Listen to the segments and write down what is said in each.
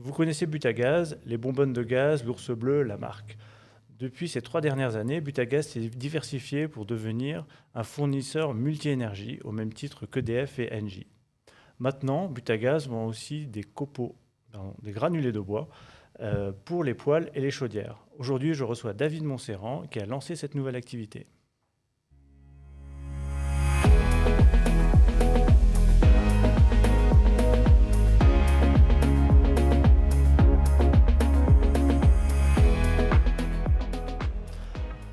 Vous connaissez Butagaz, les bonbonnes de gaz, l'ours bleu, la marque. Depuis ces 3 dernières années, Butagaz s'est diversifié pour devenir un fournisseur multi-énergie au même titre qu'EDF et Engie. Maintenant, Butagaz vend aussi des copeaux, des granulés de bois, pour les poêles et les chaudières. Aujourd'hui, je reçois David Montserrand qui a lancé cette nouvelle activité.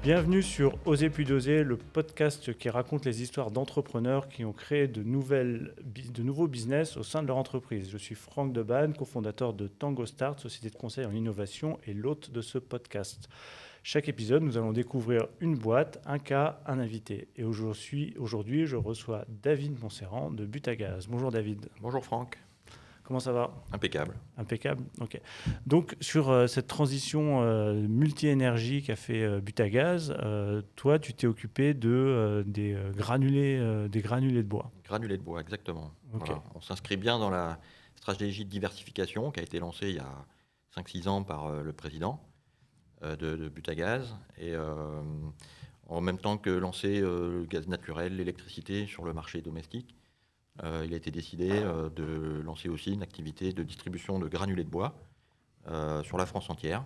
Bienvenue sur Oser puis doser, le podcast qui raconte les histoires d'entrepreneurs qui ont créé de nouveaux business au sein de leur entreprise. Je suis Franck Debanne, cofondateur de Tango Start, société de conseil en innovation et l'hôte de ce podcast. Chaque épisode, nous allons découvrir une boîte, un cas, un invité. Et aujourd'hui, je reçois David Montserrand de Butagaz. Bonjour David. Bonjour Franck. Comment ça va ? Impeccable. Impeccable, ok. Donc sur cette transition multi-énergie qu'a fait Butagaz, toi tu t'es occupé des granulés de bois. Granulés de bois, exactement. Okay. Voilà. On s'inscrit bien dans la stratégie de diversification qui a été lancée il y a 5-6 ans par le président de Butagaz. Et en même temps que lancer le gaz naturel, l'électricité sur le marché domestique, il a été décidé de lancer aussi une activité de distribution de granulés de bois sur la France entière.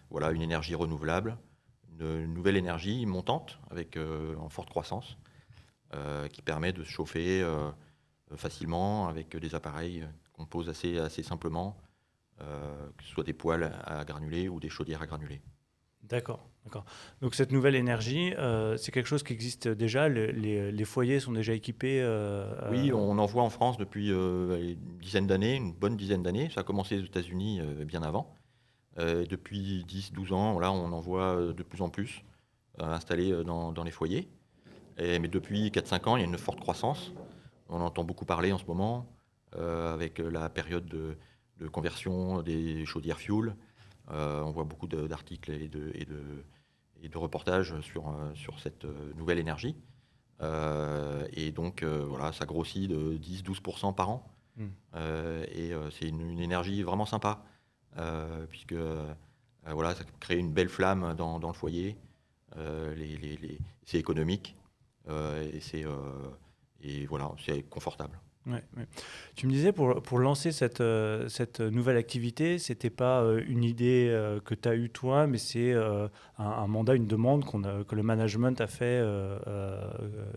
Voilà, une énergie renouvelable, une nouvelle énergie montante en forte croissance qui permet de se chauffer facilement avec des appareils qu'on pose assez simplement, que ce soit des poêles à granulés ou des chaudières à granulés. D'accord. Donc cette nouvelle énergie, c'est quelque chose qui existe déjà. Les foyers sont déjà équipés. Oui, on en voit en France depuis une bonne dizaine d'années. Ça a commencé aux États-Unis bien avant. Depuis 10-12 ans, là, on en voit de plus en plus installés dans les foyers. Mais depuis 4-5 ans, il y a une forte croissance. On entend beaucoup parler en ce moment avec la période de conversion des chaudières fuel. On voit beaucoup d'articles et de reportages sur cette nouvelle énergie. Et donc, voilà, ça grossit de 10-12% par an. Et c'est une énergie vraiment sympa, puisque voilà, ça crée une belle flamme dans le foyer. C'est économique et voilà, c'est confortable. Ouais. Tu me disais, pour lancer cette nouvelle activité, c'était pas une idée que tu as eue toi, mais c'est un mandat, une demande que le management a fait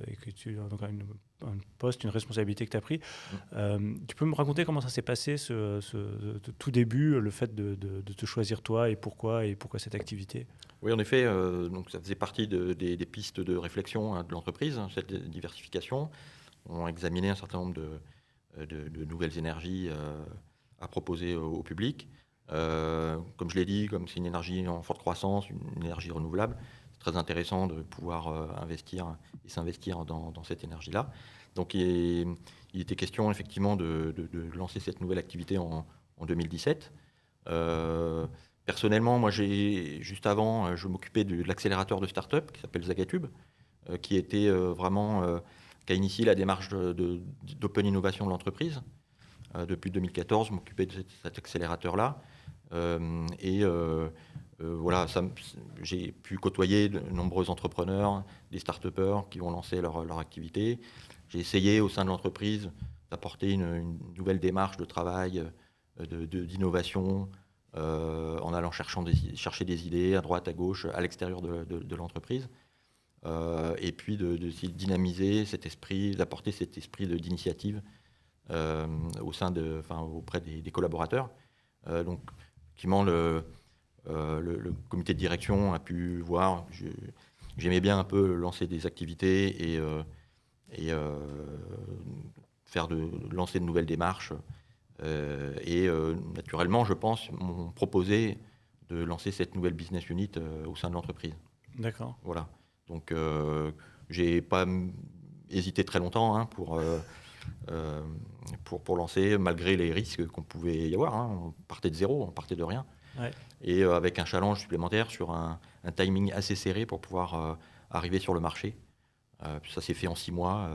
et que donc un poste, une responsabilité que tu as pris. Tu peux me raconter comment ça s'est passé, ce tout début, le fait de te choisir toi et pourquoi cette activité ? Oui, en effet, donc ça faisait partie des pistes de réflexion de l'entreprise, cette diversification. On a examiné un certain nombre de nouvelles énergies à proposer au public. Comme je l'ai dit, comme c'est une énergie en forte croissance, une énergie renouvelable, c'est très intéressant de pouvoir investir et s'investir dans cette énergie-là. Donc il était question effectivement de lancer cette nouvelle activité en 2017. Personnellement, moi, juste avant, je m'occupais de l'accélérateur de start-up qui s'appelle Zagatube, qui était qui a initié la démarche d'open innovation de l'entreprise. Depuis 2014, je m'occupais de cet accélérateur-là. Voilà, j'ai pu côtoyer de nombreux entrepreneurs, des start-upers qui ont lancé leur activité. J'ai essayé au sein de l'entreprise d'apporter une nouvelle démarche de travail, d'innovation, en allant chercher des idées à droite, à gauche, à l'extérieur de l'entreprise. Et puis de dynamiser cet esprit, d'apporter cet esprit d'initiative auprès des collaborateurs. Donc, effectivement, le comité de direction a pu voir. J'aimais bien un peu lancer des activités et lancer de nouvelles démarches. Naturellement, je pense, m'ont proposé de lancer cette nouvelle business unit au sein de l'entreprise. D'accord. Voilà. Donc, j'ai pas hésité très longtemps pour lancer, malgré les risques qu'on pouvait y avoir. On partait de zéro, on partait de rien. Ouais. Et avec un challenge supplémentaire sur un timing assez serré pour pouvoir arriver sur le marché. Ça s'est fait en 6 mois.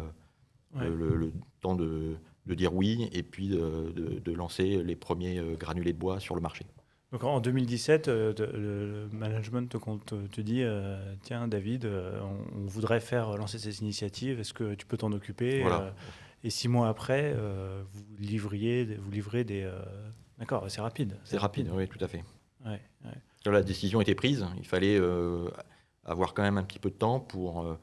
Le temps de de dire oui et puis de lancer les premiers granulés de bois sur le marché. Donc en 2017, le management te dit tiens, David, on voudrait lancer ces initiatives, est-ce que tu peux t'en occuper Voilà, Et 6 mois après, vous livrez des. D'accord, c'est rapide. c'est rapide, oui, tout à fait. Ouais, ouais. La décision était prise, il fallait avoir quand même un petit peu de temps pour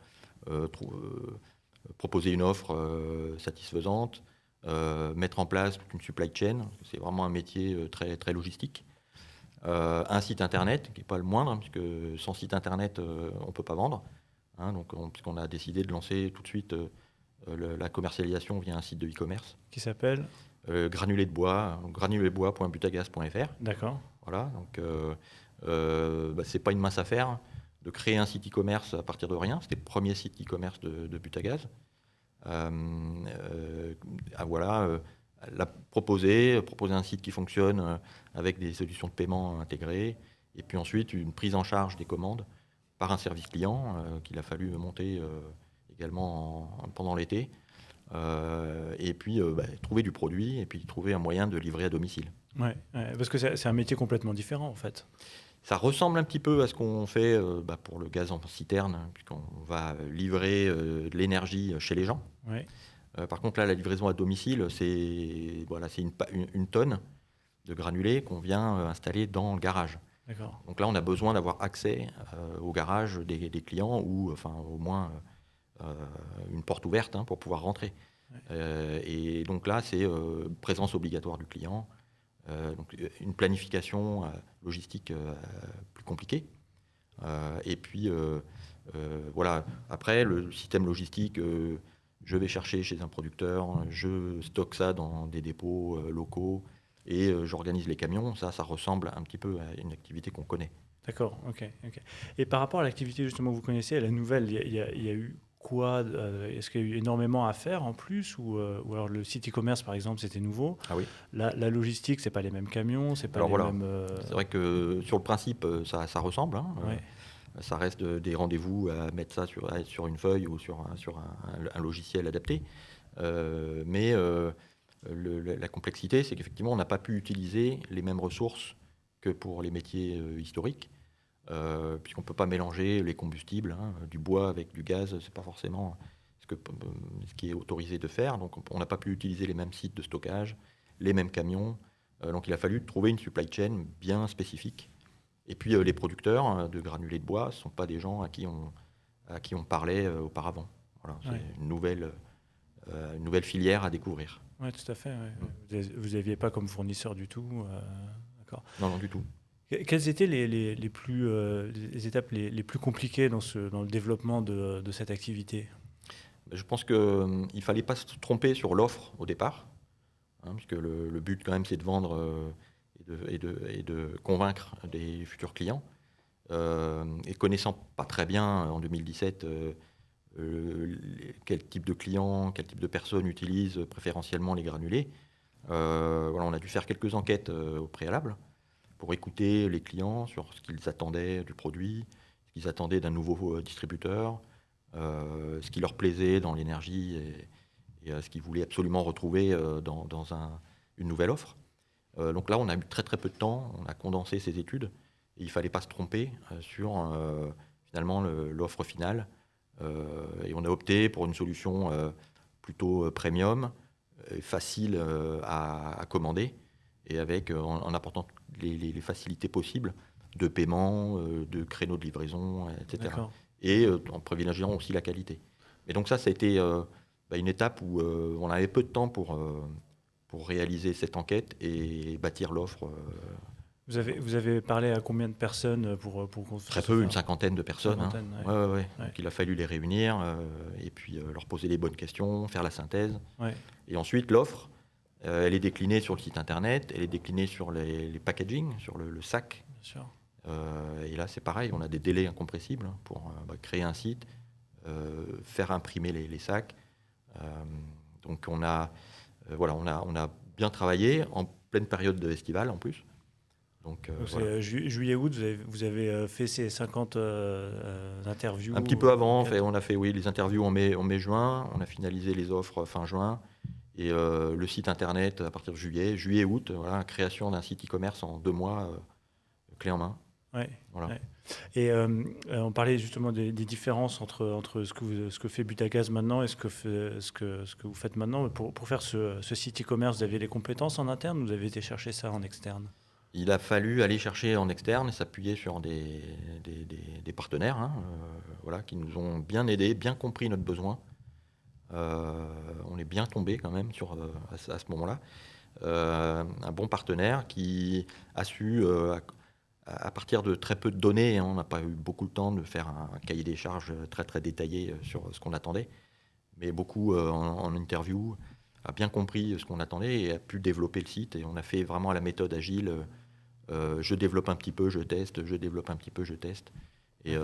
proposer une offre satisfaisante, mettre en place toute une supply chain, c'est vraiment un métier très, très logistique. Un site internet, qui n'est pas le moindre, hein, puisque sans site internet, on ne peut pas vendre. Hein, puisqu'on a décidé de lancer tout de suite la commercialisation via un site de e-commerce. Qui s'appelle Granulé de bois, granulédebois.butagaz.fr. D'accord. Voilà, donc c'est pas une mince affaire de créer un site e-commerce à partir de rien. C'était le premier site e-commerce de Butagaz. Proposer un site qui fonctionne avec des solutions de paiement intégrées, et puis ensuite une prise en charge des commandes par un service client qu'il a fallu monter également pendant l'été, et puis trouver du produit, et puis trouver un moyen de livrer à domicile. Ouais, parce que c'est un métier complètement différent en fait. Ça ressemble un petit peu à ce qu'on fait pour le gaz en citerne, hein, puisqu'on va livrer de l'énergie chez les gens. Ouais. Par contre, là, la livraison à domicile, c'est une tonne de granulés qu'on vient installer dans le garage. D'accord. Donc là, on a besoin d'avoir accès au garage des clients, ou enfin au moins une porte ouverte pour pouvoir rentrer. Ouais. Et donc là, c'est présence obligatoire du client, donc une planification logistique plus compliquée. Et puis, voilà. Après, le système logistique... je vais chercher chez un producteur, je stocke ça dans des dépôts locaux et j'organise les camions. Ça ressemble un petit peu à une activité qu'on connaît. D'accord, ok. Et par rapport à l'activité justement que vous connaissez, à la nouvelle, il y a eu quoi Est-ce qu'il y a eu énormément à faire en plus ou alors le site e-commerce par exemple, c'était nouveau? Ah oui. La logistique, c'est pas les mêmes camions, c'est pas mêmes... C'est vrai que sur le principe, ça ressemble. Hein. Ouais. Ça reste des rendez-vous à mettre ça sur une feuille ou sur un logiciel adapté. Mais la complexité, c'est qu'effectivement, on n'a pas pu utiliser les mêmes ressources que pour les métiers historiques, puisqu'on ne peut pas mélanger les combustibles, du bois avec du gaz, c'est pas forcément ce qui est autorisé de faire. Donc on n'a pas pu utiliser les mêmes sites de stockage, les mêmes camions. Donc il a fallu trouver une supply chain bien spécifique. Et puis les producteurs de granulés de bois ne sont pas des gens à qui on parlait auparavant. Voilà, c'est une nouvelle filière à découvrir. Oui, tout à fait. Ouais. Vous n'aviez pas comme fournisseur du tout. D'accord. Non, du tout. Quelles étaient les étapes les plus compliquées dans le développement de cette activité? Je pense qu'il ne fallait pas se tromper sur l'offre au départ, puisque le but quand même c'est de vendre et de convaincre des futurs clients. Et connaissant pas très bien en 2017 quel type de clients, quel type de personnes utilisent préférentiellement les granulés, on a dû faire quelques enquêtes au préalable pour écouter les clients sur ce qu'ils attendaient du produit, ce qu'ils attendaient d'un nouveau distributeur, ce qui leur plaisait dans l'énergie et ce qu'ils voulaient absolument retrouver dans une nouvelle offre. Donc là, on a eu très très peu de temps, on a condensé ces études et il ne fallait pas se tromper sur finalement l'offre finale. Et on a opté pour une solution plutôt premium, facile à commander, et avec en apportant les facilités possibles de paiement, de créneaux de livraison, etc. D'accord. Et en privilégiant aussi la qualité. Et donc ça a été une étape où on avait peu de temps pour réaliser cette enquête et bâtir l'offre. Vous avez parlé à combien de personnes pour Très peu, une cinquantaine de personnes. Ouais. Donc il a fallu les réunir et puis leur poser les bonnes questions, faire la synthèse. Ouais. Et ensuite, l'offre, elle est déclinée sur le site internet, elle est déclinée sur les packaging, sur le sac. Bien sûr. Et là, c'est pareil, on a des délais incompressibles pour créer un site, faire imprimer les sacs. Donc on a bien travaillé en pleine période estivale en plus. Donc c'est juillet-août, vous avez fait ces 50 interviews. Un petit peu avant, on a fait les interviews en mai-juin, on a finalisé les offres fin juin, Et le site internet à partir de juillet-août, voilà, création d'un site e-commerce en 2 mois, clé en main. Ouais, Voilà. ouais. Et on parlait justement des différences entre ce que fait Butagaz maintenant et ce que vous faites maintenant. Pour faire ce site e-commerce, vous aviez les compétences en interne ou vous avez été chercher ça en externe? Il a fallu aller chercher en externe et s'appuyer sur des partenaires, hein, voilà, qui nous ont bien aidés, bien compris notre besoin. On est bien tombé quand même à ce moment-là. Un bon partenaire qui a su, à partir de très peu de données, hein, on n'a pas eu beaucoup de temps de faire un cahier des charges très très détaillé sur ce qu'on attendait, mais beaucoup en interview, a bien compris ce qu'on attendait et a pu développer le site. Et on a fait vraiment à la méthode agile, je développe un petit peu, je teste, je développe un petit peu, je teste. Et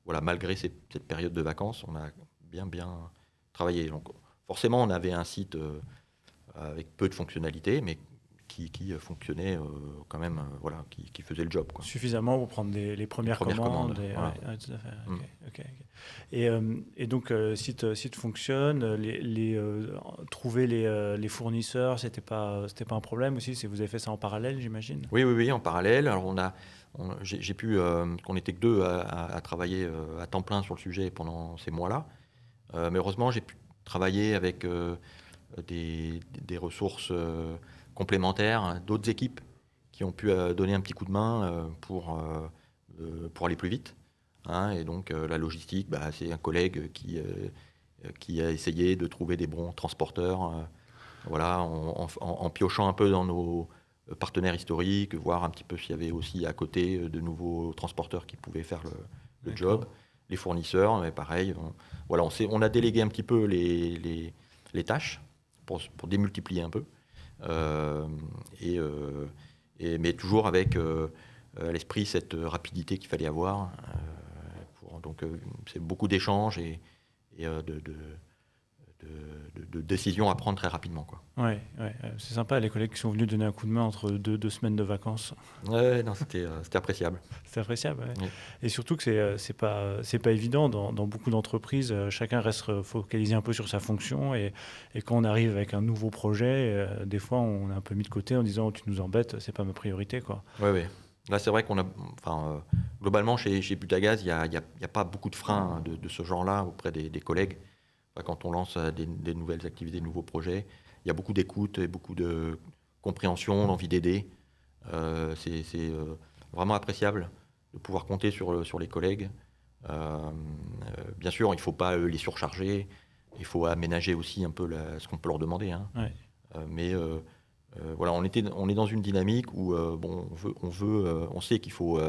voilà, malgré cette période de vacances, on a bien travaillé. Donc forcément, on avait un site avec peu de fonctionnalités, mais qui fonctionnait quand même, voilà, qui faisait le job, quoi. Suffisamment pour prendre les premières commandes. Voilà. Ouais, tout à fait. Ok. Et donc, site fonctionne. Trouver les fournisseurs, c'était pas un problème aussi. Vous avez fait ça en parallèle, j'imagine. Oui, en parallèle. Alors j'ai pu, qu'on n'était que deux à travailler à temps plein sur le sujet pendant ces mois-là. Mais heureusement, j'ai pu travailler avec des ressources complémentaires, hein, d'autres équipes qui ont pu donner un petit coup de main pour aller plus vite, hein. Et donc la logistique, c'est un collègue qui a essayé de trouver des bons transporteurs, voilà, en piochant un peu dans nos partenaires historiques, voir un petit peu s'il y avait aussi à côté de nouveaux transporteurs qui pouvaient faire le job. Les fournisseurs, mais pareil, voilà, on a délégué un petit peu les tâches pour démultiplier un peu. Mais toujours avec à l'esprit cette rapidité qu'il fallait avoir. Donc c'est beaucoup d'échanges et de décisions à prendre très rapidement, quoi. Ouais, c'est sympa, les collègues qui sont venus donner un coup de main entre deux semaines de vacances. Ouais, non, c'était appréciable. C'est appréciable, ouais. Oui. Et surtout que c'est pas évident dans beaucoup d'entreprises. Chacun reste focalisé un peu sur sa fonction et quand on arrive avec un nouveau projet, des fois on est un peu mis de côté en disant tu nous embêtes, c'est pas ma priorité, quoi. Ouais. Là, c'est vrai qu'on a, globalement chez Butagaz, il y a pas beaucoup de freins de ce genre-là auprès des collègues. Quand on lance des nouvelles activités, des nouveaux projets, il y a beaucoup d'écoute et beaucoup de compréhension, d'envie d'aider. C'est vraiment appréciable de pouvoir compter sur les collègues. Bien sûr, il ne faut pas les surcharger. Il faut aménager aussi un peu ce qu'on peut leur demander, hein. Ouais. Mais voilà, on est dans une dynamique où on sait qu'il faut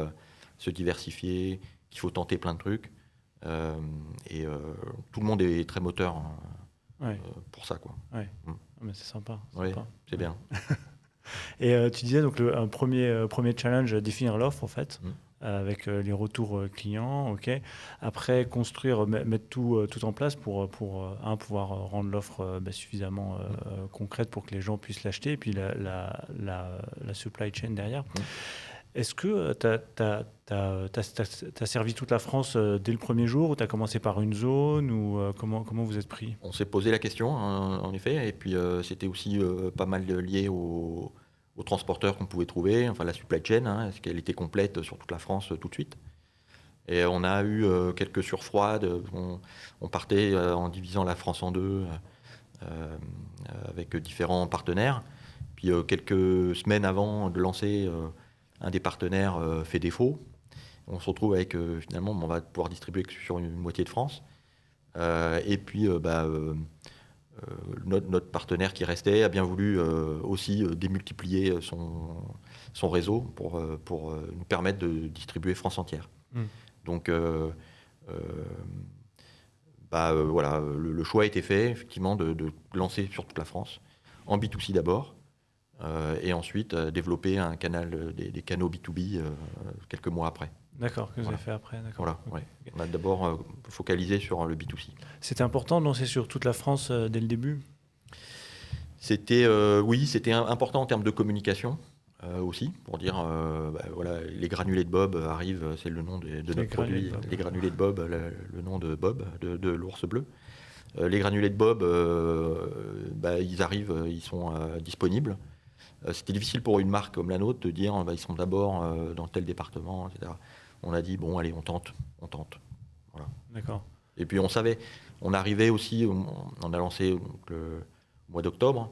se diversifier, qu'il faut tenter plein de trucs. Tout le monde est très moteur, hein, pour ça, quoi. Ouais. Mais c'est sympa. Oui, c'est bien. Et tu disais donc un premier challenge, définir l'offre en fait, avec les retours clients, ok. Après construire, mettre tout en place pour pouvoir rendre l'offre suffisamment concrète pour que les gens puissent l'acheter, et puis la supply chain derrière. Est-ce que tu as servi toute la France dès le premier jour, ou tu as commencé par une zone, ou comment vous êtes pris? On s'est posé la question, hein, en effet, et puis c'était aussi pas mal lié aux transporteurs qu'on pouvait trouver, enfin la supply chain, hein, est-ce qu'elle était complète sur toute la France tout de suite. Et on a eu quelques surfroides, on partait en divisant la France en deux, avec différents partenaires. Puis quelques semaines avant de lancer, un des partenaires fait défaut. On se retrouve avec, finalement, on va pouvoir distribuer que sur une moitié de France. Et puis, notre partenaire qui restait a bien voulu aussi démultiplier son réseau pour nous permettre de distribuer France entière. Donc, voilà, le choix a été fait, effectivement, de lancer sur toute la France, en B2C d'abord, et ensuite développer un canal, des canaux B2B quelques mois après. D'accord, que vous avez fait après. D'accord. Voilà, Okay. ouais. On a d'abord focalisé sur le B2C. C'était important de lancer sur toute la France dès le début? Oui, c'était important en termes de communication aussi, pour dire, voilà, les granulés de Bob arrivent, c'est le nom de notre produit. Les granulés de Bob, le nom de Bob, de l'ours bleu. Les granulés de Bob, ils arrivent, ils sont disponibles. C'était difficile pour une marque comme la nôtre de dire ils sont d'abord dans tel département, etc. On a dit, bon, allez, on tente. Voilà. D'accord. Et puis on savait, on arrivait aussi, on a lancé donc, le mois d'octobre.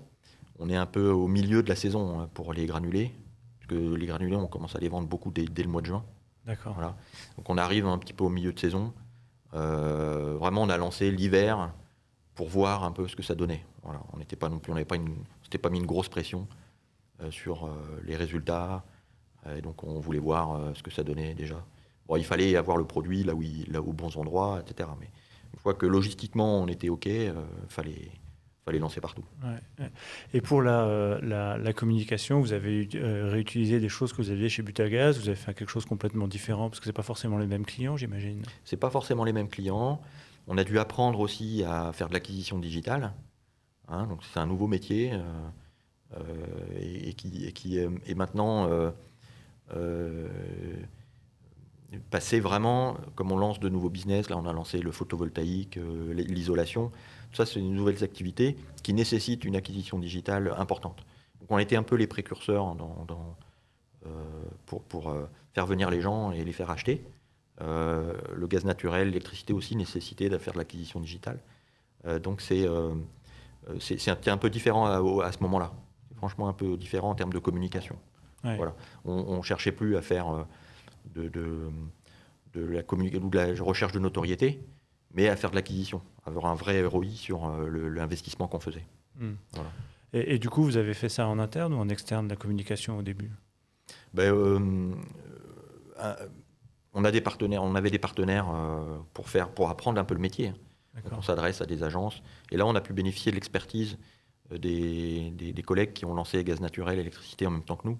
On est un peu au milieu de la saison pour les granulés, parce que les granulés, on commence à les vendre beaucoup dès le mois de juin. D'accord. Voilà. Donc on arrive un petit peu au milieu de saison. Vraiment, on a lancé l'hiver pour voir un peu ce que ça donnait. Voilà. On n'était pas non plus, s'était pas mis une grosse pression sur les résultats. Et donc on voulait voir ce que ça donnait déjà. Bon, il fallait avoir le produit là aux bons endroits, etc. Mais une fois que logistiquement on était OK, fallait lancer partout. Ouais. Et pour la communication, vous avez réutilisé des choses que vous aviez chez Butagaz, vous avez fait quelque chose complètement différent, parce que ce n'est pas forcément les mêmes clients, j'imagine. C'est pas forcément les mêmes clients. On a dû apprendre aussi à faire de l'acquisition digitale. Donc c'est un nouveau métier et qui est maintenant passer vraiment, comme on lance de nouveaux business, là on a lancé le photovoltaïque, l'isolation, tout ça c'est de nouvelles activités qui nécessitent une acquisition digitale importante. Donc on a été un peu les précurseurs pour faire venir les gens et les faire acheter. Le gaz naturel, l'électricité aussi nécessitait de faire de l'acquisition digitale. Donc c'est un peu différent à ce moment-là. C'est franchement un peu différent en termes de communication. Ouais. Voilà. On ne cherchait plus à faire de la recherche de notoriété, mais à faire de l'acquisition, avoir un vrai ROI sur l'investissement qu'on faisait. Voilà. Et du coup, vous avez fait ça en interne ou en externe, la communication au début? On avait des partenaires pour apprendre un peu le métier. Donc on s'adresse à des agences. Et là, on a pu bénéficier de l'expertise des collègues qui ont lancé gaz naturel et électricité en même temps que nous.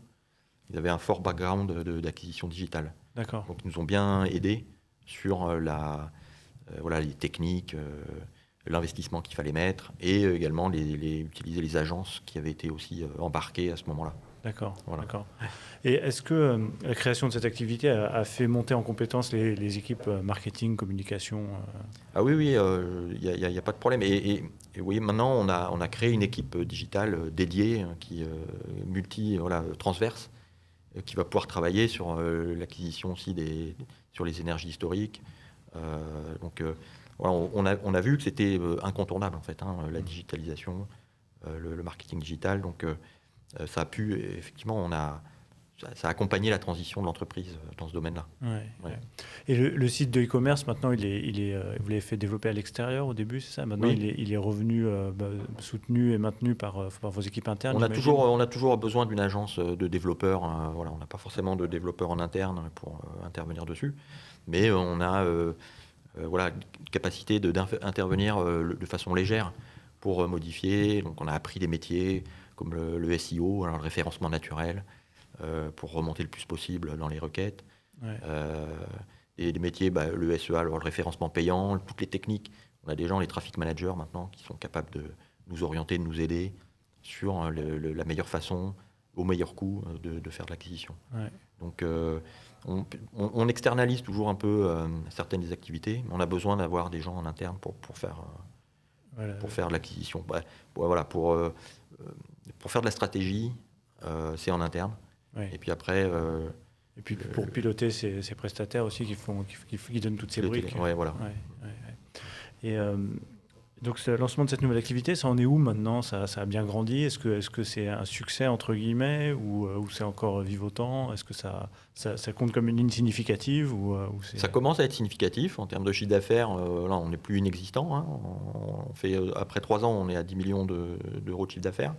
Ils avaient un fort background d'acquisition digitale. D'accord. Donc ils nous ont bien aidés sur les techniques, l'investissement qu'il fallait mettre et également utiliser les agences qui avaient été aussi embarquées à ce moment-là. D'accord. Voilà. D'accord. Et est-ce que la création de cette activité a fait monter en compétence les équipes marketing, communication Ah oui, il n'y a pas de problème. Et oui, maintenant, on a créé une équipe digitale dédiée, qui transverse, qui va pouvoir travailler sur l'acquisition aussi sur les énergies historiques. On a vu que c'était incontournable, en fait, la digitalisation, le marketing digital. Donc, ça a pu, effectivement, ça a accompagné la transition de l'entreprise dans ce domaine-là. Ouais. Et le site de e-commerce, maintenant, vous l'avez fait développer à l'extérieur au début, c'est ça? Maintenant, oui. il est revenu soutenu et maintenu par vos équipes internes. On a toujours besoin d'une agence de développeurs. On n'a pas forcément de développeurs en interne pour intervenir dessus, mais on a une capacité d'intervenir de façon légère pour modifier. Donc, on a appris des métiers comme le SEO, le référencement naturel, pour remonter le plus possible dans les requêtes. Ouais. Et des métiers, le SEA, le référencement payant, toutes les techniques. On a des gens, les traffic managers maintenant, qui sont capables de nous orienter, de nous aider sur la meilleure façon, au meilleur coût, de faire de l'acquisition. Ouais. Donc on externalise toujours un peu certaines des activités, mais on a besoin d'avoir des gens en interne pour faire de l'acquisition. Pour faire de la stratégie, c'est en interne. Ouais. Et puis après... et puis pour piloter ces prestataires aussi qui donnent toutes ces briques. Ouais, voilà. Ouais. Et donc le lancement de cette nouvelle activité, ça en est où maintenant? Ça a bien grandi? Est-ce que c'est un succès entre guillemets ou c'est encore vivotant? Est-ce que ça compte comme une ligne significative Ça commence à être significatif en termes de chiffre d'affaires. Là, on n'est plus inexistant. On fait, après 3 ans, on est à 10 millions d'euros de chiffre d'affaires.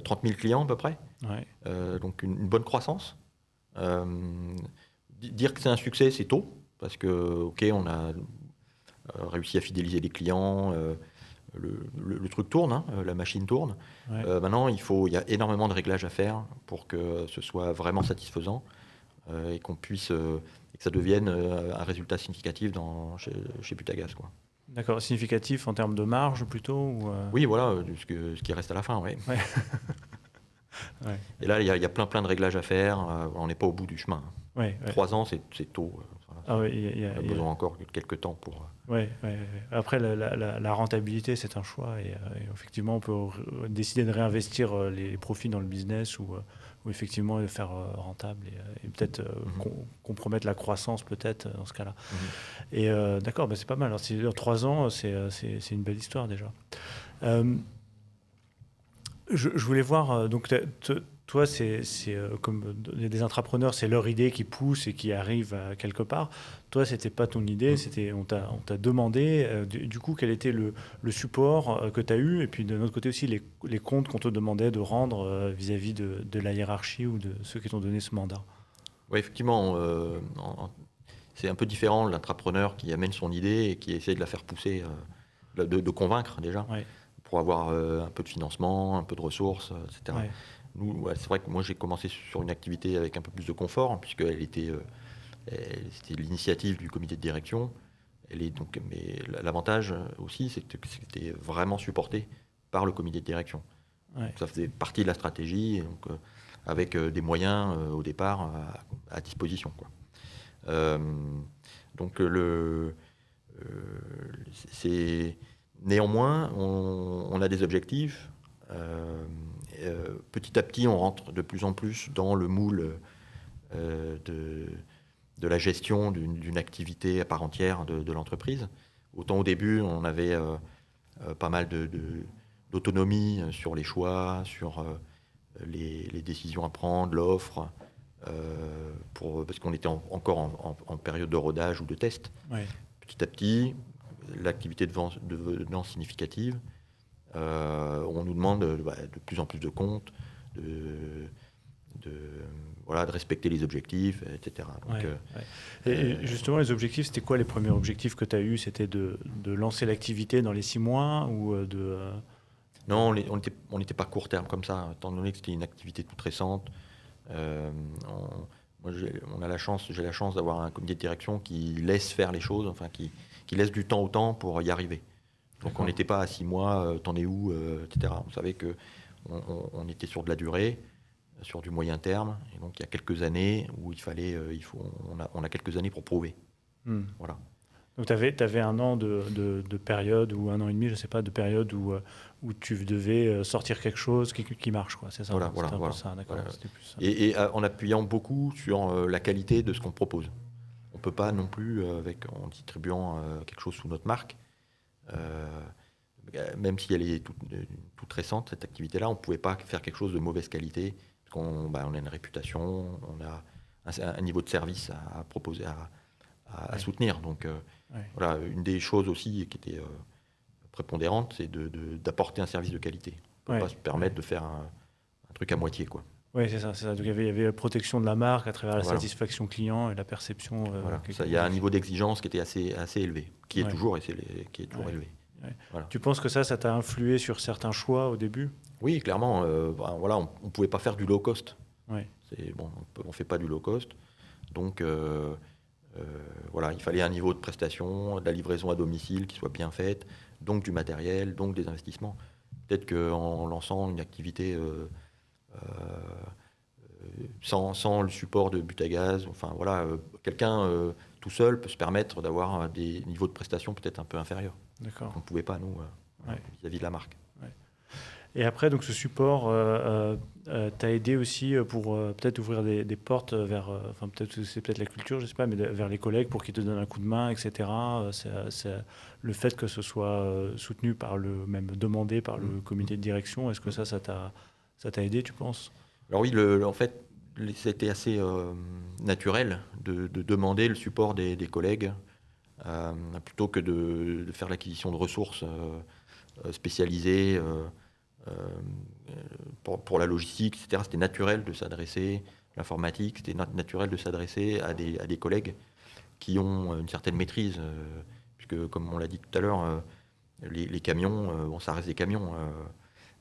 30 000 clients à peu près. Ouais. Donc une bonne croissance. Dire que c'est un succès, c'est tôt, parce que on a réussi à fidéliser les clients, le truc tourne, la machine tourne. Ouais. Maintenant, il y a énormément de réglages à faire pour que ce soit vraiment satisfaisant et qu'on puisse et que ça devienne un résultat significatif chez Butagaz, quoi. D'accord, significatif en termes de marge plutôt Oui, voilà, ce qui reste à la fin, oui. Ouais. Ouais. Et là, il y a plein de réglages à faire. On n'est pas au bout du chemin. Ouais. 3 ans, c'est tôt. Ah oui, On a besoin encore de quelques temps pour... Ouais, ouais, ouais. Après, la rentabilité, c'est un choix. Et effectivement, on peut décider de réinvestir les profits dans le business ou effectivement le faire rentable et peut-être compromettre la croissance, peut-être, dans ce cas-là. Et d'accord, bah, c'est pas mal. Alors, si 3 ans, c'est une belle histoire déjà. Euh, je voulais voir, donc toi, comme des entrepreneurs, c'est leur idée qui pousse et qui arrive à quelque part. Toi, c'était pas ton idée, on t'a demandé. Du coup, quel était le support que tu as eu? Et puis de notre côté aussi, les comptes qu'on te demandait de rendre vis-à-vis de la hiérarchie ou de ceux qui t'ont donné ce mandat. Oui, effectivement, c'est un peu différent l'entrepreneur qui amène son idée et qui essaie de la faire pousser, de convaincre déjà, Ouais, pour avoir un peu de financement, un peu de ressources, etc. ouais, Nous, ouais, c'est vrai que moi j'ai commencé sur une activité avec un peu plus de confort, hein, puisqu'elle était, c'était l'initiative du comité de direction. Mais l'avantage aussi, c'est que c'était vraiment supporté par le comité de direction. ouais. Donc ça faisait partie de la stratégie, et donc, avec des moyens au départ à disposition, quoi. Euh, donc c'est néanmoins, on a des objectifs. Petit à petit, on rentre de plus en plus dans le moule de la gestion d'une activité à part entière de l'entreprise. Autant au début, on avait pas mal d'autonomie sur les choix, sur les décisions à prendre, l'offre, parce qu'on était encore en période de rodage ou de test. Ouais. Petit à petit, l'activité devenant significative, on nous demande de plus en plus de comptes, de, voilà, de respecter les objectifs, etc. Donc, Ouais, ouais. Et justement, les objectifs, c'était quoi les premiers objectifs que tu as eus? C'était de lancer l'activité dans les 6 mois ou non, on n'était pas court terme comme ça, étant donné que c'était une activité toute récente. Euh, Moi, j'ai la chance d'avoir un comité de direction qui laisse faire les choses, enfin qui laisse du temps au temps pour y arriver. Donc on n'était pas à 6 mois, t'en es où, etc. On savait que on était sur de la durée, sur du moyen terme, et donc il y a quelques années où on a quelques années pour prouver. Hmm. Voilà. Donc, tu avais un an de période ou un an et demi, je ne sais pas, de période où tu devais sortir quelque chose qui marche, quoi. C'est ça. Voilà, C'était voilà, un peu voilà. ça, d'accord. Voilà. C'était plus ça. Et en appuyant beaucoup sur la qualité de ce qu'on propose. On ne peut pas non plus, en distribuant quelque chose sous notre marque, euh, même si elle est toute récente, cette activité-là, on ne pouvait pas faire quelque chose de mauvaise qualité, parce qu'on on a une réputation, on a un niveau de service à proposer, à Ouais. soutenir. Donc Ouais. voilà, une des choses aussi qui était prépondérante, c'est d'apporter un service de qualité. On ne peut Ouais. pas se permettre de faire un truc à moitié, quoi. Oui, c'est ça, c'est ça. Donc, il y avait la protection de la marque à travers la Voilà. satisfaction client et la perception. Voilà. Il y a un niveau d'exigence qui était assez élevé, qui est Ouais. toujours Ouais. élevé. Ouais. Voilà. Tu penses que ça t'a influé sur certains choix au début? Oui, clairement, voilà, on ne pouvait pas faire du low cost. Ouais. Bon, on ne fait pas du low cost. Donc voilà, il fallait un niveau de prestation, de la livraison à domicile qui soit bien faite, donc du matériel, donc des investissements. Peut-être qu'en lançant une activité sans le support de but à gaz, enfin voilà, quelqu'un tout seul peut se permettre d'avoir des niveaux de prestation peut-être un peu inférieurs. D'accord. On ne pouvait pas, nous, Ouais. vis-à-vis de la marque. Et après, donc, ce support t'a aidé aussi pour peut-être ouvrir des portes vers, enfin peut-être c'est peut-être la culture, je sais pas, mais vers les collègues pour qu'ils te donnent un coup de main, etc. C'est le fait que ce soit soutenu même demandé par le comité de direction, est-ce que ça t'a aidé, tu penses? Alors oui, en fait, c'était assez naturel de demander le support des collègues plutôt que de faire l'acquisition de ressources spécialisées pour la logistique, etc. C'était naturel de s'adresser à l'informatique, c'était naturel de s'adresser à des collègues qui ont une certaine maîtrise, puisque comme on l'a dit tout à l'heure, les camions, bon, ça reste des camions.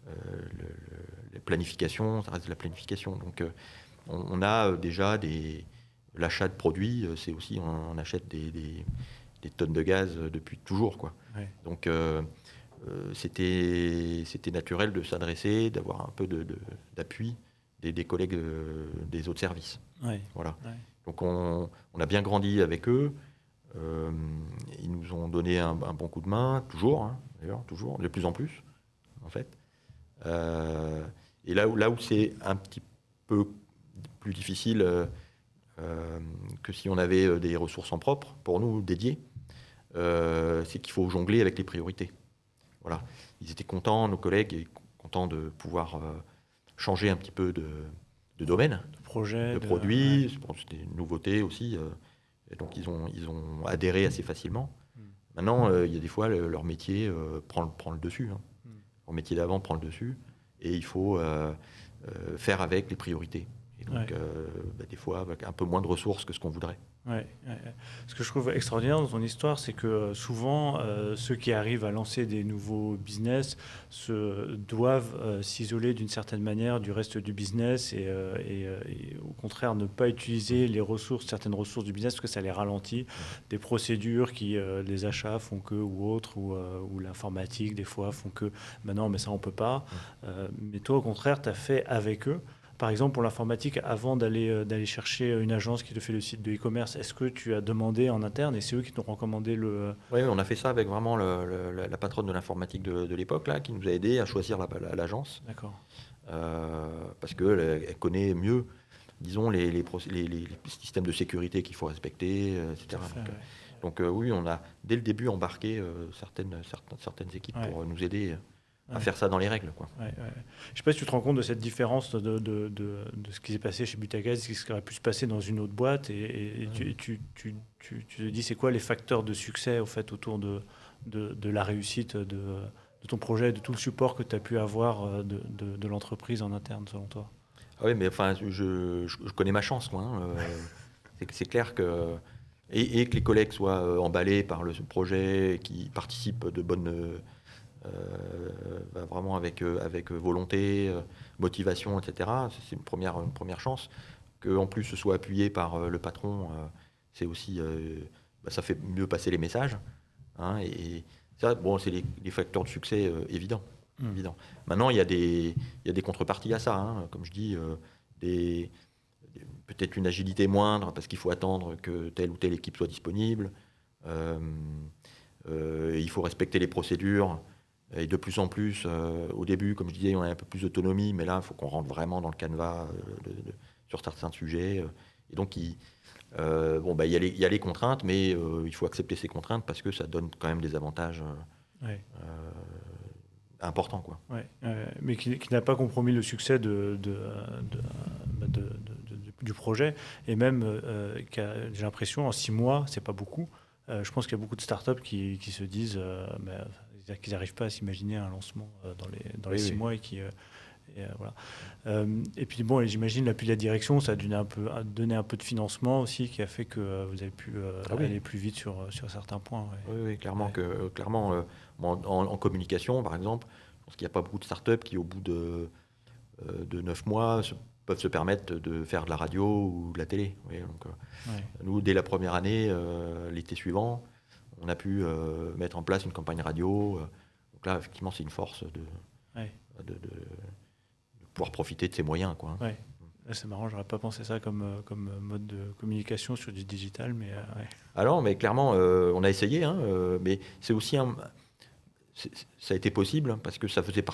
La planification, ça reste de la planification. Donc on a déjà l'achat de produits, c'est aussi on achète des tonnes de gaz depuis toujours, quoi. Ouais. Donc c'était naturel de s'adresser, d'avoir un peu d'appui des collègues des autres services. Ouais. Voilà. Ouais. Donc on a bien grandi avec eux. Ils nous ont donné un bon coup de main, toujours, hein, d'ailleurs, toujours, de plus en plus, en fait. Et là où c'est un petit peu plus difficile que si on avait des ressources en propre, pour nous, dédiées, c'est qu'il faut jongler avec les priorités. Voilà. Ils étaient contents, nos collègues, et contents de pouvoir changer un petit peu de domaine, De projet, de produits, je pense que c'était une nouveauté aussi. Et donc ils ont adhéré assez facilement. Maintenant, il y a des fois, leur métier prend le dessus. Hein. Leur métier d'avant prend le dessus. Et il faut faire avec les priorités. Et donc, des fois, avec un peu moins de ressources que ce qu'on voudrait. Ouais. Ce que je trouve extraordinaire dans ton histoire, c'est que souvent, ceux qui arrivent à lancer des nouveaux business doivent s'isoler d'une certaine manière du reste du business et au contraire ne pas utiliser certaines ressources du business parce que ça les ralentit. Des procédures qui, les achats font que ou autres, ou l'informatique des fois font que maintenant, mais ça on peut pas. Mais toi, au contraire, tu as fait avec eux. Par exemple, pour l'informatique, avant d'aller chercher une agence qui te fait le site de e-commerce, est-ce que tu as demandé en interne et c'est eux qui t'ont recommandé le... Oui, on a fait ça avec vraiment la patronne de l'informatique de l'époque, là, qui nous a aidé à choisir l'agence. D'accord. Parce qu'elle connaît mieux, disons, les systèmes de sécurité qu'il faut respecter, etc. Donc, oui, on a dès le début embarqué certaines équipes pour nous aider à faire ça dans les règles, quoi. Je ne sais pas si tu te rends compte de cette différence de ce qui s'est passé chez Butagaz, ce qui aurait pu se passer dans une autre boîte, et tu te dis c'est quoi les facteurs de succès au fait autour de la réussite de ton projet, de tout le support que tu as pu avoir de l'entreprise en interne selon toi? Ah oui, mais enfin, je connais ma chance, moi. Hein. C'est clair que et que les collègues soient emballés par le projet, qui participent de bonne vraiment avec volonté, motivation, etc. C'est une première chance. Qu'en plus ce soit appuyé par le patron, c'est aussi, ça fait mieux passer les messages. Hein, et ça, bon, c'est les facteurs de succès évidents. Évident. Maintenant, il y a des contreparties à ça. Hein, comme je dis, peut-être une agilité moindre parce qu'il faut attendre que telle ou telle équipe soit disponible. Il faut respecter les procédures. Et de plus en plus, au début, comme je disais, on a un peu plus d'autonomie, mais là, il faut qu'on rentre vraiment dans le canevas sur certains sujets. Et donc, il y a les contraintes, mais il faut accepter ces contraintes parce que ça donne quand même des avantages importants, quoi. Mais qui n'a pas compromis le succès du projet. Et même, j'ai l'impression, en 6 mois, c'est pas beaucoup. Je pense qu'il y a beaucoup de startups qui se disent qu'ils n'arrivent pas à s'imaginer un lancement dans les 6 mois voilà. Et puis bon, j'imagine l'appui de la direction, ça a donné un peu de financement aussi qui a fait que vous avez pu aller plus vite sur certains points. Oui, clairement. En communication, par exemple, je pense qu'il n'y a pas beaucoup de startups qui, au bout de 9 mois, peuvent se permettre de faire de la radio ou de la télé. Donc, nous, dès la première année, l'été suivant, on a pu mettre en place une campagne radio. Donc là, effectivement, c'est une force de pouvoir profiter de ses moyens, quoi. C'est marrant, j'aurais pas pensé ça comme mode de communication sur du digital, mais Alors, mais clairement, on a essayé, hein, mais c'est aussi ça a été possible parce que ça faisait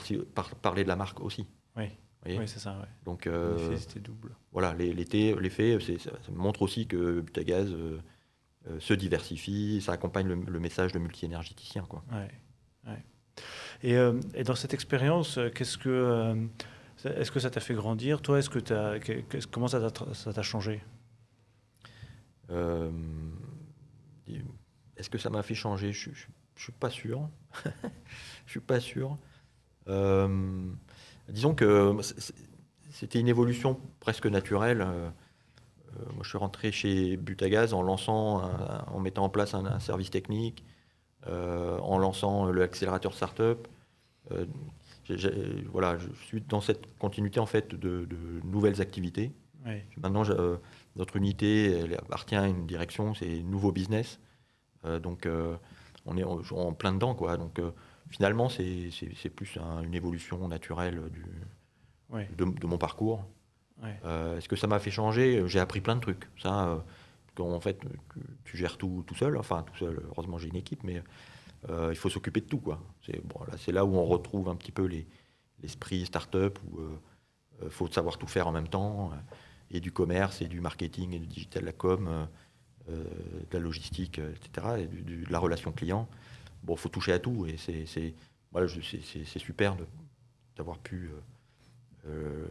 parler de la marque aussi. Oui, c'est ça. Donc, l'effet, c'était double. Voilà, l'effet, ça montre aussi que Butagaz se diversifie, ça accompagne le message de multi-énergéticien, quoi. Et dans cette expérience, est-ce que ça t'a fait grandir? Toi, comment ça t'a changé? Est-ce que ça m'a fait changer? Je suis pas sûr. Je suis pas sûr. Disons que c'était une évolution presque naturelle. Moi, je suis rentré chez Butagaz en mettant en place un service technique, en lançant l'accélérateur startup. Voilà, je suis dans cette continuité en fait de nouvelles activités. Maintenant, notre unité elle appartient à une direction, c'est nouveau business. Donc, on est en plein dedans, quoi. Donc, finalement, c'est plus une évolution naturelle de mon parcours. Ouais. Est-ce que ça m'a fait changer? J'ai appris plein de trucs. Ça, quand en fait, tu gères tout seul, enfin tout seul, heureusement j'ai une équipe, mais il faut s'occuper de tout, quoi. C'est là où on retrouve un petit peu l'esprit start-up, où il faut savoir tout faire en même temps, et du commerce, et du marketing, et du digital, la com, de la logistique, etc., et de la relation client. Bon, il faut toucher à tout, et voilà, c'est super d'avoir pu euh,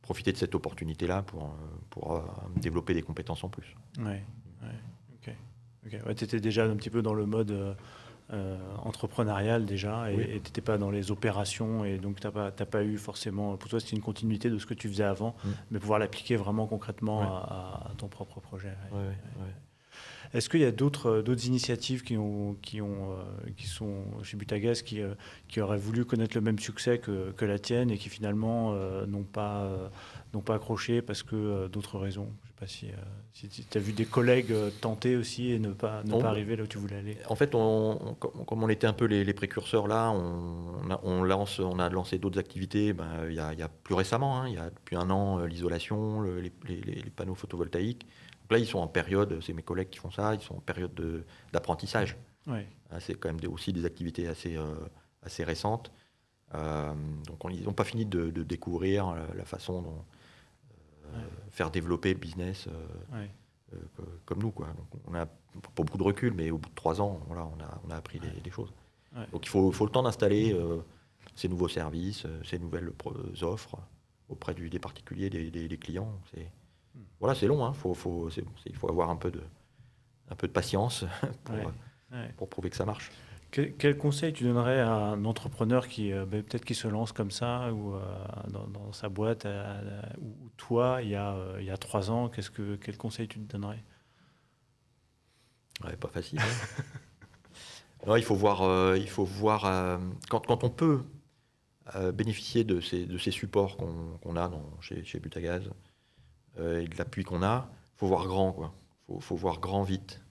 profiter de cette opportunité-là pour développer des compétences en plus. Ouais. Ok. Ouais, tu étais déjà un petit peu dans le mode entrepreneurial déjà Oui. et tu n'étais pas dans les opérations et donc tu n'as pas eu forcément, pour toi c'était une continuité de ce que tu faisais avant, mais pouvoir l'appliquer vraiment concrètement Ouais. à ton propre projet. Ouais. Ouais. Est-ce qu'il y a d'autres initiatives qui sont chez Butagaz qui auraient voulu connaître le même succès que la tienne et qui finalement n'ont pas accroché parce que d'autres raisons? Je sais pas si tu as vu des collègues tenter aussi et ne pas arriver là où tu voulais aller. En fait, comme on était un peu les précurseurs là, on a lancé d'autres activités il y a plus récemment, hein, il y a depuis 1 an, l'isolation, les panneaux photovoltaïques. Donc là, ils sont en période, c'est mes collègues qui font ça, ils sont en période d'apprentissage. Ouais. C'est quand même aussi des activités assez récentes. Donc ils n'ont pas fini de découvrir la façon dont faire développer le business comme nous, quoi. Donc on a pas beaucoup de recul, mais au bout de 3 ans, voilà, on a appris des choses. Ouais. Donc il faut le temps d'installer ces nouveaux services, ces nouvelles offres auprès des particuliers, des clients. Voilà, c'est long, hein. Il faut avoir un peu de patience pour prouver que ça marche. Quel conseil tu donnerais à un entrepreneur peut-être qui se lance comme ça ou dans sa boîte ou toi il y a 3 ans, quel conseil tu te donnerais? Ouais, pas facile, hein. Non, il faut voir quand on peut bénéficier de ces supports qu'on a chez Butagaz et de l'appui qu'on a. Il faut voir grand, quoi. Faut voir grand vite.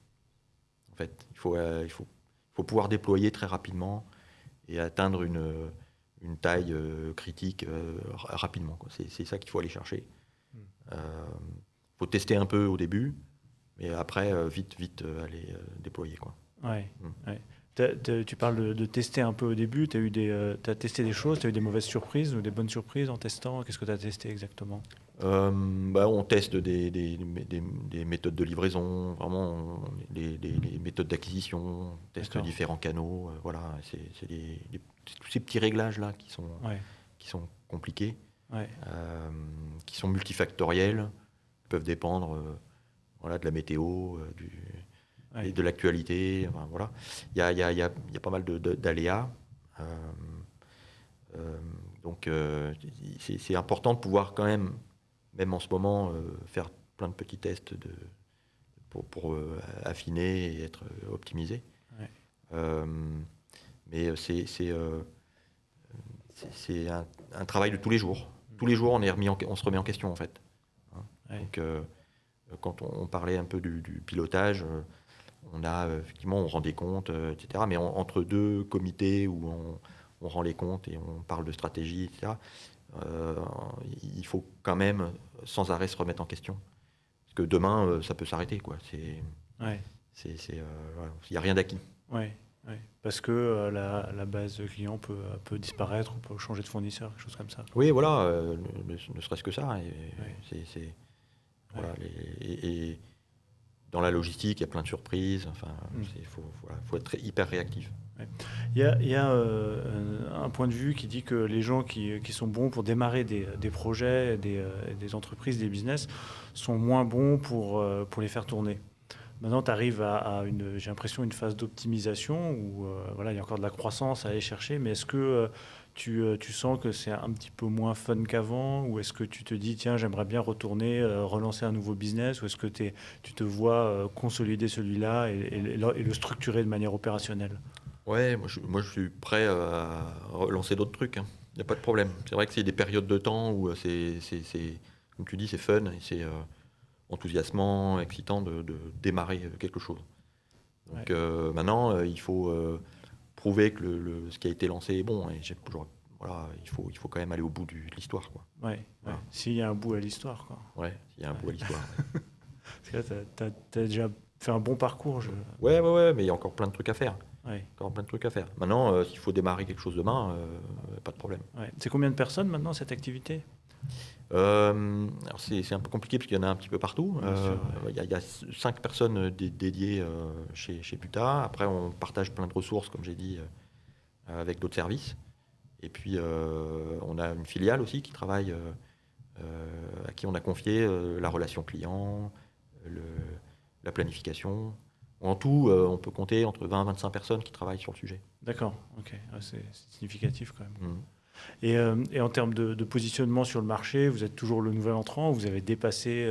En fait, il faut pouvoir déployer très rapidement et atteindre une taille critique rapidement, quoi. C'est ça qu'il faut aller chercher. Il faut tester un peu au début, mais après, vite aller déployer, quoi. Ouais, ouais. Tu parles de tester un peu au début. T'as testé des choses, tu as eu des mauvaises surprises ou des bonnes surprises en testant. Qu'est-ce que tu as testé exactement? On teste des méthodes de livraison, vraiment les méthodes d'acquisition, on teste D'accord. différents canaux. Voilà, c'est tous ces petits réglages-là Ouais, qui sont compliqués, ouais, qui sont multifactoriels, qui peuvent dépendre voilà, de la météo, et ouais, de l'actualité. Enfin, voilà. Il y a pas mal d'aléas. Donc c'est important de pouvoir quand même en ce moment, faire plein de petits tests pour affiner et être optimisé. ouais, Euh, mais c'est un travail de tous les jours. Tous les jours, on se remet en question, en fait. Hein. ouais. Donc, quand on parlait un peu du pilotage, on a effectivement, on rend des comptes, etc. Mais entre deux comités où on rend les comptes et on parle de stratégie, etc., euh, il faut quand même sans arrêt se remettre en question. Parce que demain, ça peut s'arrêter, quoi. Ouais. Voilà. Il n'y a rien d'acquis. Ouais, ouais. Parce que la base client peut disparaître, on peut changer de fournisseur, quelque chose comme ça. Oui, voilà, ne serait-ce que ça. Ouais, Voilà, ouais. et dans la logistique, il y a plein de surprises. Enfin, faut être hyper réactif. Ouais. Il y a un point de vue qui dit que les gens qui sont bons pour démarrer des projets, des entreprises, des business, sont moins bons pour les faire tourner. Maintenant, tu arrives j'ai l'impression, une phase d'optimisation où voilà, il y a encore de la croissance à aller chercher, mais est-ce que tu sens que c'est un petit peu moins fun qu'avant ou est-ce que tu te dis, tiens, j'aimerais bien retourner, relancer un nouveau business ou est-ce que tu te vois consolider celui-là et le structurer de manière opérationnelle? Ouais, moi je suis prêt à relancer d'autres trucs, hein. Il n'y a pas de problème. C'est vrai que c'est des périodes de temps où comme tu dis, c'est fun et c'est enthousiasmant, excitant de démarrer quelque chose. Donc Ouais. maintenant, il faut prouver que ce qui a été lancé est bon. Et voilà, il faut quand même aller au bout de l'histoire, quoi. Ouais, Voilà. S'il y a un bout à l'histoire, quoi. Ouais, il y a un bout à l'histoire. Parce que là, t'as déjà fait un bon parcours. Ouais, mais il y a encore plein de trucs à faire. Ouais, Encore plein de trucs à faire. Maintenant, s'il faut démarrer quelque chose demain, pas de problème. ouais. C'est combien de personnes maintenant, cette activité? Alors c'est un peu compliqué parce qu'il y en a un petit peu partout. Bien sûr, ouais. Il y a 5 personnes dédiées chez Buta. Après, on partage plein de ressources, comme j'ai dit, avec d'autres services. Et puis, on a une filiale aussi qui travaille, à qui on a confié la relation client, le- la planification. En tout, on peut compter entre 20 et 25 personnes qui travaillent sur le sujet. D'accord, ok. Ouais, c'est significatif quand même. Mhm. Et en termes de positionnement sur le marché, vous êtes toujours le nouvel entrant ou vous avez dépassé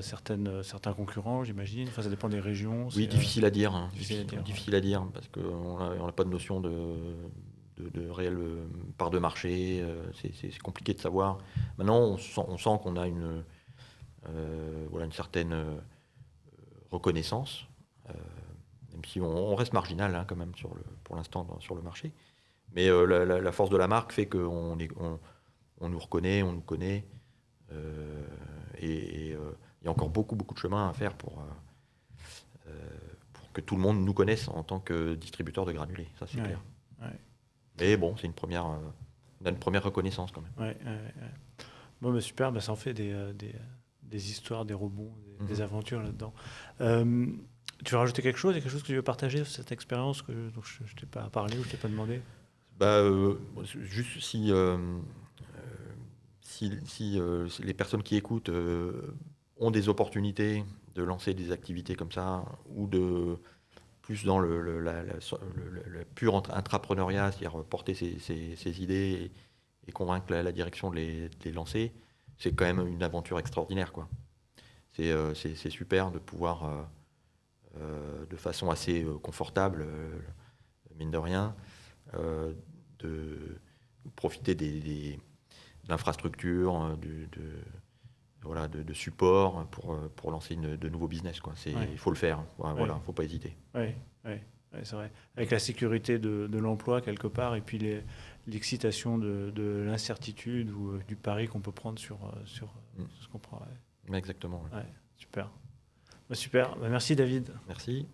certains concurrents, j'imagine? Enfin, ça dépend des régions. Oui, difficile à dire, hein. difficile à dire, Difficile à dire parce qu'on n'a pas de notion de réelle part de marché. C'est compliqué de savoir. Maintenant, on sent qu'on a voilà, une certaine reconnaissance, euh, même si on reste marginal, hein, quand même pour l'instant sur le marché. Mais la force de la marque fait on nous reconnaît, on nous connaît. Et il y a encore beaucoup de chemin à faire pour que tout le monde nous connaisse en tant que distributeur de granulés. Ça, c'est Ouais, clair. ouais, Mais bon, c'est on a une première reconnaissance quand même. ouais. Bon, bah, super, bah, ça en fait des histoires, des rebonds, des Mhm. aventures là-dedans. Euh, Tu veux rajouter quelque chose? Il y a quelque chose que tu veux partager sur cette expérience dont je ne t'ai pas parlé ou je ne t'ai pas demandé? Bah, juste si les personnes qui écoutent ont des opportunités de lancer des activités comme ça, ou de plus dans le pur intrapreneuriat, c'est-à-dire porter ses idées et convaincre la direction de les lancer, c'est quand même une aventure extraordinaire, quoi. C'est super de pouvoir, de façon assez confortable, mine de rien, euh, de profiter de l'infrastructure, voilà, de support pour lancer de nouveaux business, quoi. Ouais, Il faut le faire. Voilà, ouais, faut pas hésiter. ouais, ouais, c'est vrai. Avec la sécurité de l'emploi quelque part et puis l'excitation de l'incertitude ou du pari qu'on peut prendre sur Mm. ce qu'on prend. Ouais, Mais exactement. Ouais. ouais, super. Bah, super. Bah, merci David. Merci.